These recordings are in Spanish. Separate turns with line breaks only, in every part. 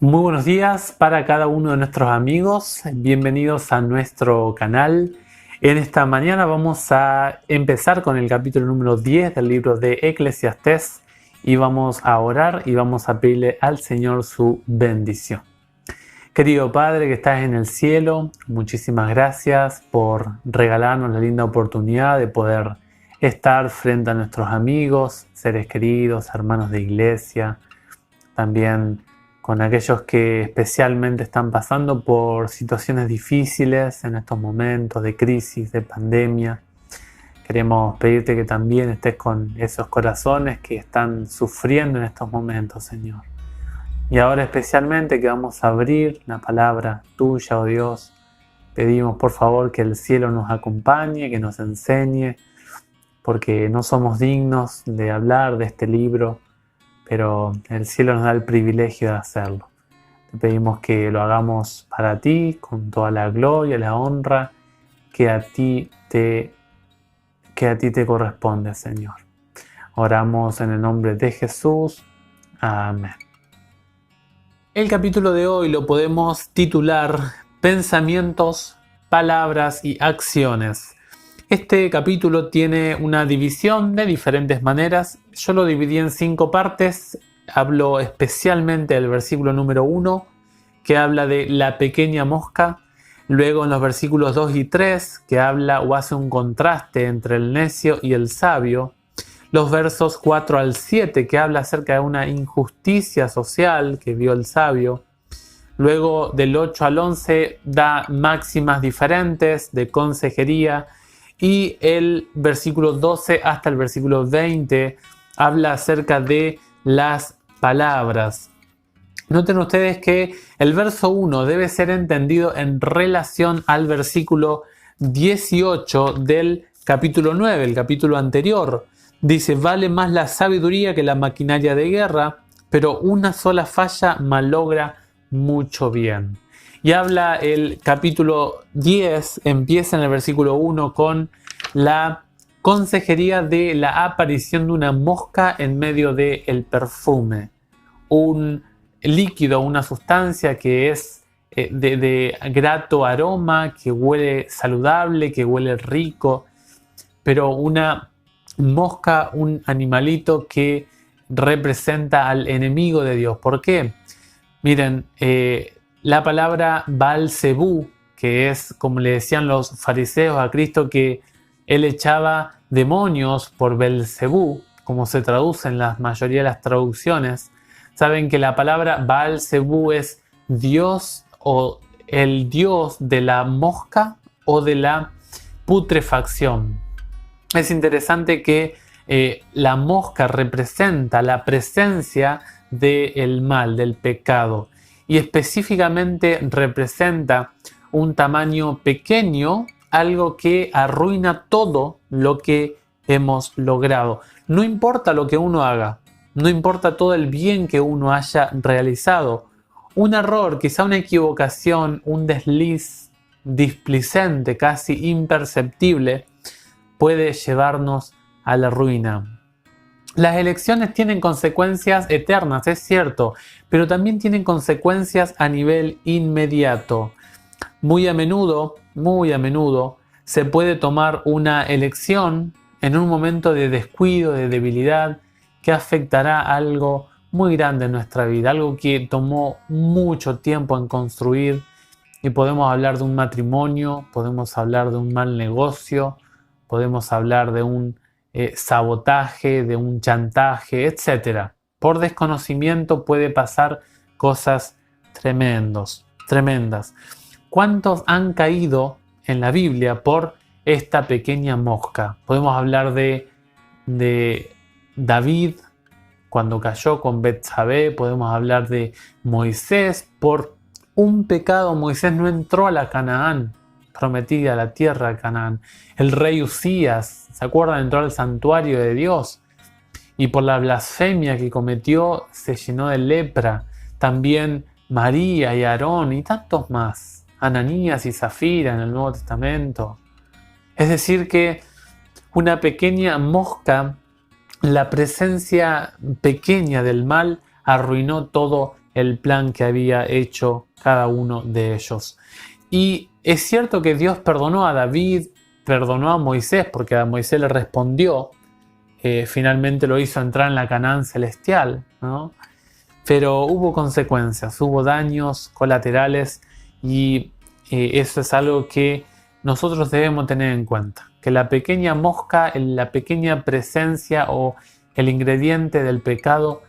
Muy buenos días para cada uno de nuestros amigos. Bienvenidos a nuestro canal. En esta mañana vamos a empezar con el capítulo número 10 del libro de Eclesiastés y vamos a orar y vamos a pedirle al Señor su bendición. Querido Padre que estás en el cielo, muchísimas gracias por regalarnos la linda oportunidad de poder estar frente a nuestros amigos, seres queridos, hermanos de iglesia, también con aquellos que especialmente están pasando por situaciones difíciles en estos momentos de crisis, de pandemia. Queremos pedirte que también estés con esos corazones que están sufriendo en estos momentos, Señor. Y ahora especialmente que vamos a abrir la palabra tuya, oh Dios, pedimos por favor que el cielo nos acompañe, que nos enseñe, porque no somos dignos de hablar de este libro, pero el cielo nos da el privilegio de hacerlo. Te pedimos que lo hagamos para ti, con toda la gloria, la honra que a ti te corresponde, Señor. Oramos en el nombre de Jesús. Amén. El capítulo de hoy lo podemos titular Pensamientos, Palabras y Acciones. Este capítulo tiene una división de diferentes maneras. Yo lo dividí en 5 partes. Hablo especialmente del versículo número 1, que habla de la pequeña mosca. Luego en los versículos 2 y 3, que habla o hace un contraste entre el necio y el sabio. Los versos 4 al 7, que habla acerca de una injusticia social que vio el sabio. Luego del 8 al 11 da máximas diferentes de consejería. Y el versículo 12 hasta el versículo 20 habla acerca de las palabras. Noten ustedes que el verso 1 debe ser entendido en relación al versículo 18 del capítulo 9, el capítulo anterior. Dice, vale más la sabiduría que la maquinaria de guerra, pero una sola falla malogra mucho bien. Y habla el capítulo 10, empieza en el versículo 1 con la consejería de la aparición de una mosca en medio del perfume. Un líquido, una sustancia que es de grato aroma, que huele saludable, que huele rico, pero una mosca, un animalito que representa al enemigo de Dios. ¿Por qué? Miren, la palabra Baal-Zebú, que es como le decían los fariseos a Cristo, que él echaba demonios por Belzebú, como se traduce en la mayoría de las traducciones. Saben que la palabra Baal-Zebú es Dios o el Dios de la mosca o de la putrefacción. Es interesante que la mosca representa la presencia del mal, del pecado. Y específicamente representa un tamaño pequeño, algo que arruina todo lo que hemos logrado. No importa lo que uno haga, no importa todo el bien que uno haya realizado. Un error, quizá una equivocación, un desliz displicente, casi imperceptible, puede llevarnos a la ruina. Las elecciones tienen consecuencias eternas, es cierto, pero también tienen consecuencias a nivel inmediato. Muy a menudo, se puede tomar una elección en un momento de descuido, de debilidad, que afectará algo muy grande en nuestra vida, algo que tomó mucho tiempo en construir, y podemos hablar de un matrimonio, podemos hablar de un mal negocio, podemos hablar de un sabotaje, de un chantaje, etc. Por desconocimiento puede pasar cosas tremendas. ¿Cuántos han caído en la Biblia por esta pequeña mosca? Podemos hablar de David cuando cayó con Betsabé, podemos hablar de Moisés. Por un pecado Moisés no entró a la Canaán prometida, a la tierra de Canaán. El rey Usías, ¿se acuerdan? Entró al santuario de Dios y por la blasfemia que cometió se llenó de lepra. También María y Aarón y tantos más, Ananías y Zafira en el Nuevo Testamento. Es decir que una pequeña mosca, la presencia pequeña del mal arruinó todo el plan que había hecho cada uno de ellos. Y es cierto que Dios perdonó a David, perdonó a Moisés, porque a Moisés le respondió, finalmente lo hizo entrar en la Canaán celestial, ¿no? Pero hubo consecuencias, hubo daños colaterales y eso es algo que nosotros debemos tener en cuenta. Que la pequeña mosca, la pequeña presencia o el ingrediente del pecado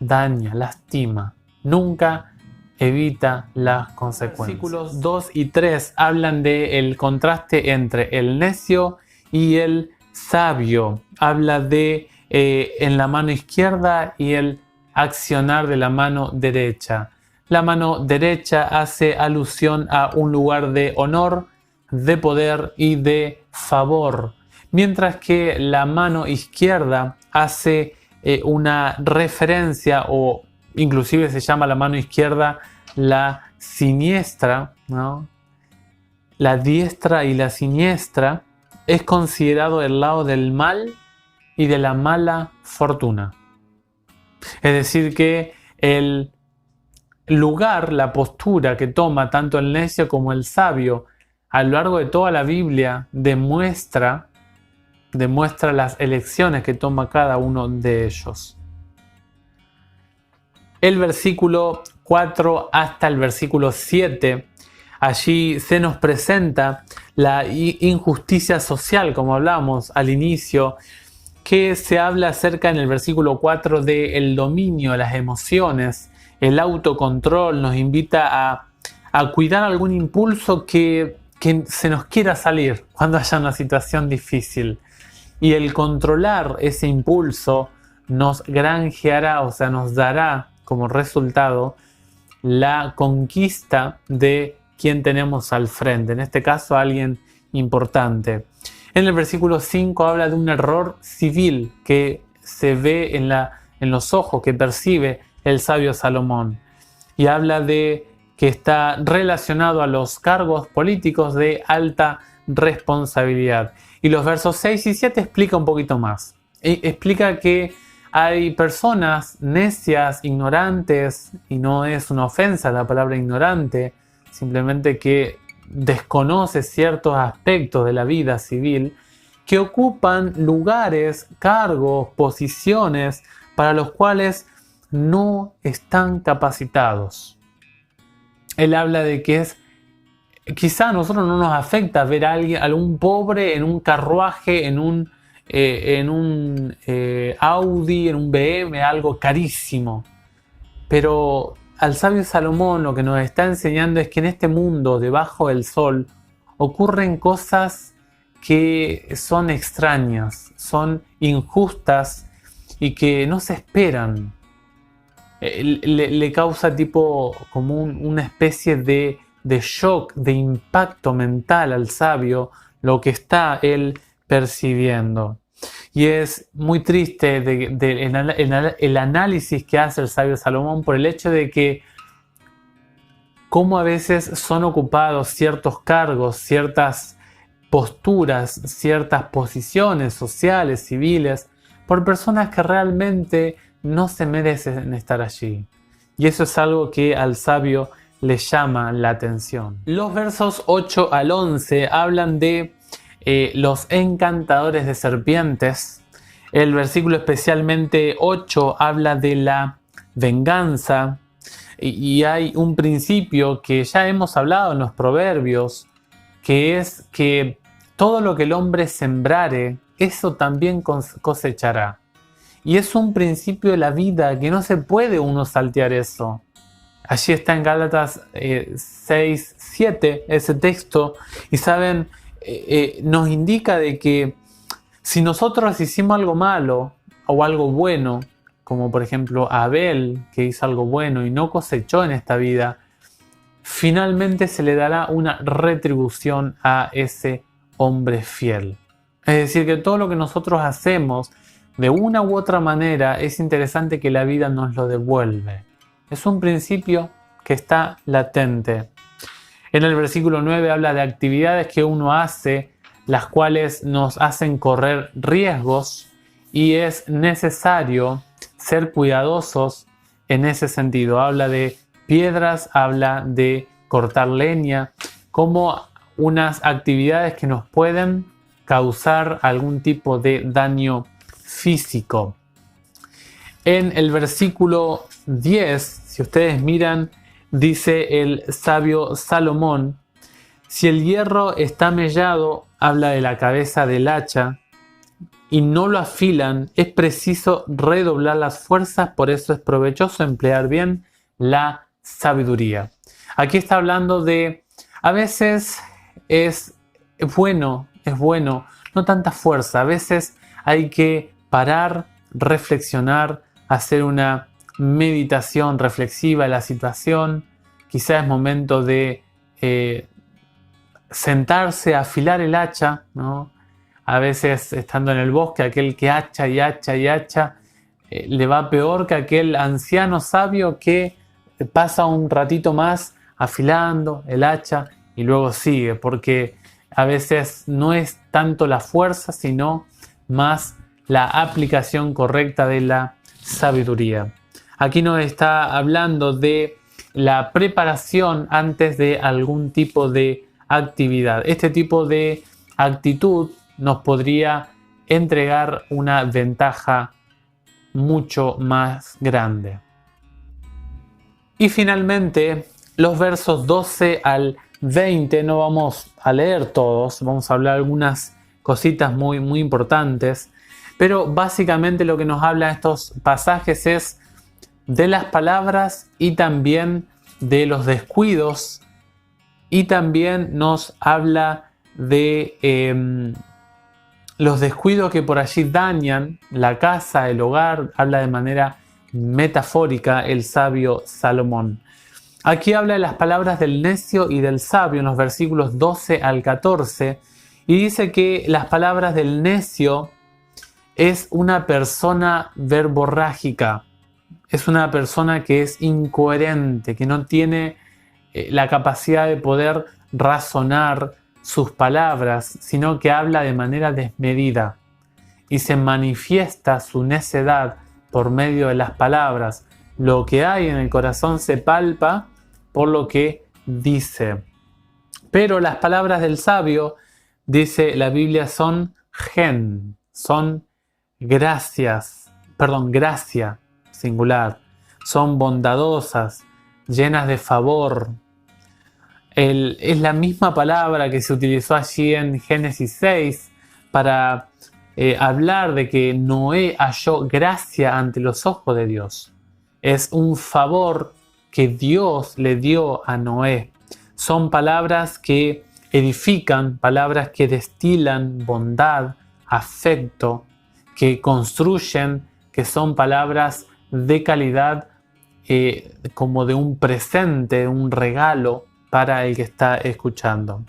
daña, lastima, nunca evita las consecuencias. Versículos 2 y 3 hablan del contraste entre el necio y el sabio. Habla de en la mano izquierda y el accionar de la mano derecha. La mano derecha hace alusión a un lugar de honor, de poder y de favor, mientras que la mano izquierda hace una referencia, o inclusive se llama la mano izquierda la siniestra, ¿no? La diestra y la siniestra es considerado el lado del mal y de la mala fortuna. Es decir que el lugar, la postura que toma tanto el necio como el sabio a lo largo de toda la Biblia demuestra las elecciones que toma cada uno de ellos. El versículo 4 hasta el versículo 7, allí se nos presenta la injusticia social, como hablamos al inicio, que se habla acerca en el versículo 4 del dominio, las emociones, el autocontrol, nos invita a cuidar algún impulso que se nos quiera salir cuando haya una situación difícil. Y el controlar ese impulso nos granjeará, o sea, nos dará como resultado la conquista de quien tenemos al frente, en este caso alguien importante. En el versículo 5 habla de un error civil que se ve en los ojos, que percibe el sabio Salomón. Y habla de que está relacionado a los cargos políticos de alta responsabilidad. Y los versos 6 y 7 explica un poquito más. Explica que hay personas necias, ignorantes, y no es una ofensa la palabra ignorante, simplemente que desconoce ciertos aspectos de la vida civil, que ocupan lugares, cargos, posiciones para los cuales no están capacitados. Él habla de que quizá a nosotros no nos afecta ver a algún pobre en un carruaje, en un Audi, en un BM, algo carísimo. Pero al sabio Salomón lo que nos está enseñando es que en este mundo, debajo del sol, ocurren cosas que son extrañas, son injustas y que no se esperan. Le causa como una especie de shock, de impacto mental al sabio lo que está él percibiendo. Y es muy triste el análisis que hace el sabio Salomón por el hecho de que cómo a veces son ocupados ciertos cargos, ciertas posturas, ciertas posiciones sociales, civiles, por personas que realmente no se merecen estar allí. Y eso es algo que al sabio le llama la atención. Los versos 8 al 11 hablan de los encantadores de serpientes. El versículo especialmente 8 habla de la venganza. Y hay un principio que ya hemos hablado en los proverbios, que es que todo lo que el hombre sembrare, eso también cosechará. Y es un principio de la vida que no se puede uno saltear eso. Allí está en Gálatas 6, 7 ese texto. Y saben, nos indica de que si nosotros hicimos algo malo o algo bueno, como por ejemplo Abel, que hizo algo bueno y no cosechó en esta vida, finalmente se le dará una retribución a ese hombre fiel. Es decir, que todo lo que nosotros hacemos, de una u otra manera, es interesante que la vida nos lo devuelve. Es un principio que está latente. En el versículo 9 habla de actividades que uno hace, las cuales nos hacen correr riesgos, y es necesario ser cuidadosos en ese sentido. Habla de piedras, habla de cortar leña, como unas actividades que nos pueden causar algún tipo de daño físico. En el versículo 10, si ustedes miran, dice el sabio Salomón: si el hierro está mellado, habla de la cabeza del hacha, y no lo afilan, es preciso redoblar las fuerzas, por eso es provechoso emplear bien la sabiduría. Aquí está hablando de, a veces es bueno, no tanta fuerza, a veces hay que parar, reflexionar, hacer una meditación reflexiva de la situación. Quizás es momento de sentarse a afilar el hacha, ¿no? A veces, estando en el bosque, aquel que hacha y hacha y hacha, le va peor que aquel anciano sabio que pasa un ratito más afilando el hacha y luego sigue, porque a veces no es tanto la fuerza, sino más la aplicación correcta de la sabiduría. Aquí nos está hablando de la preparación antes de algún tipo de actividad. Este tipo de actitud nos podría entregar una ventaja mucho más grande. Y finalmente, los versos 12 al 20, no vamos a leer todos, vamos a hablar algunas cositas muy importantes, pero básicamente lo que nos habla estos pasajes es de las palabras y también de los descuidos, y también nos habla de los descuidos que por allí dañan la casa, el hogar. Habla de manera metafórica el sabio Salomón. Aquí habla de las palabras del necio y del sabio en los versículos 12 al 14, y dice que las palabras del necio es una persona verborrágica, es una persona que es incoherente, que no tiene la capacidad de poder razonar sus palabras, sino que habla de manera desmedida y se manifiesta su necedad por medio de las palabras. Lo que hay en el corazón se palpa por lo que dice. Pero las palabras del sabio, dice la Biblia, son gen, son gracia singular, son bondadosas, llenas de favor. Es la misma palabra que se utilizó allí en Génesis 6 para hablar de que Noé halló gracia ante los ojos de Dios. Es un favor que Dios le dio a Noé. Son palabras que edifican, palabras que destilan bondad, afecto, que construyen, que son palabras de calidad, como de un presente, un regalo para el que está escuchando.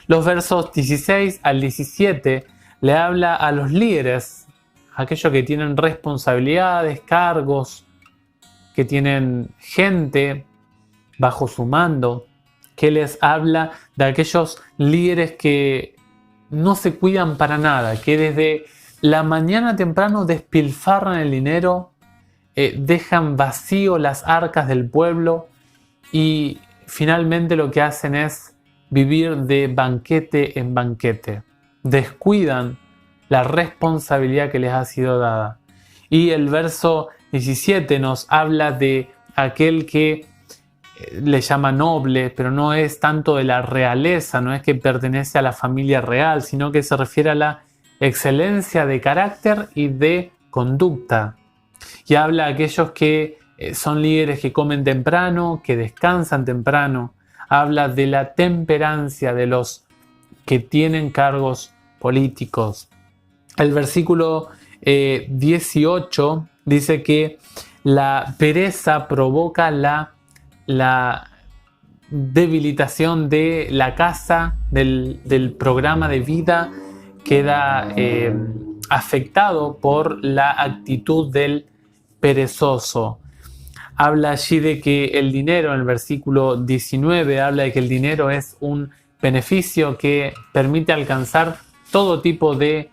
Los versos 16 al 17 le habla a los líderes, aquellos que tienen responsabilidades, cargos, que tienen gente bajo su mando, que les habla de aquellos líderes que no se cuidan para nada, que desde la mañana temprano despilfarran el dinero, dejan vacío las arcas del pueblo y finalmente lo que hacen es vivir de banquete en banquete. Descuidan la responsabilidad que les ha sido dada. Y el verso 17 nos habla de aquel que le llama noble, pero no es tanto de la realeza, no es que pertenece a la familia real, sino que se refiere a la excelencia de carácter y de conducta. Y habla de aquellos que son líderes que comen temprano, que descansan temprano. Habla de la temperancia de los que tienen cargos políticos. El versículo 18 dice que la pereza provoca la debilitación de la casa, del programa de vida, queda afectado por la actitud del perezoso. Habla allí de que el dinero, en el versículo 19, habla de que el dinero es un beneficio que permite alcanzar todo tipo de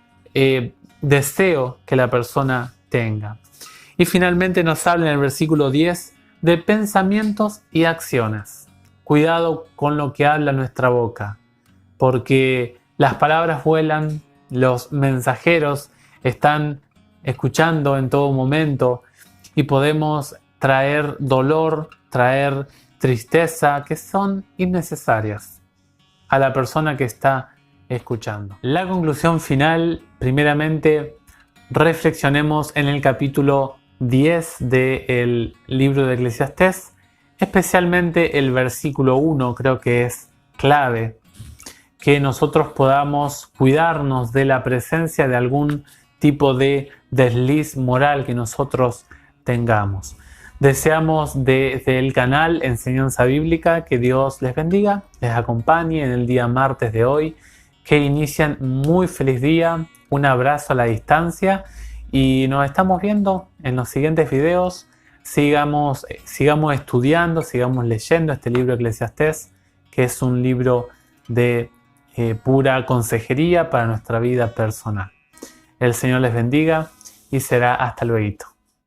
deseo que la persona tenga. Y finalmente nos habla en el versículo 10 de pensamientos y acciones. Cuidado con lo que habla nuestra boca, porque las palabras vuelan, los mensajeros están escuchando en todo momento y podemos traer dolor, traer tristeza que son innecesarias a la persona que está escuchando. La conclusión final, primeramente, reflexionemos en el capítulo 10 del libro de Eclesiastés, especialmente el versículo 1, creo que es clave, que nosotros podamos cuidarnos de la presencia de algún tipo de desliz moral que nosotros tengamos. Deseamos desde el canal Enseñanza Bíblica que Dios les bendiga, les acompañe en el día martes de hoy, que inician muy feliz día, un abrazo a la distancia y nos estamos viendo en los siguientes videos. Sigamos estudiando, sigamos leyendo este libro Eclesiastés, que es un libro de pura consejería para nuestra vida personal. El Señor les bendiga y será hasta luego.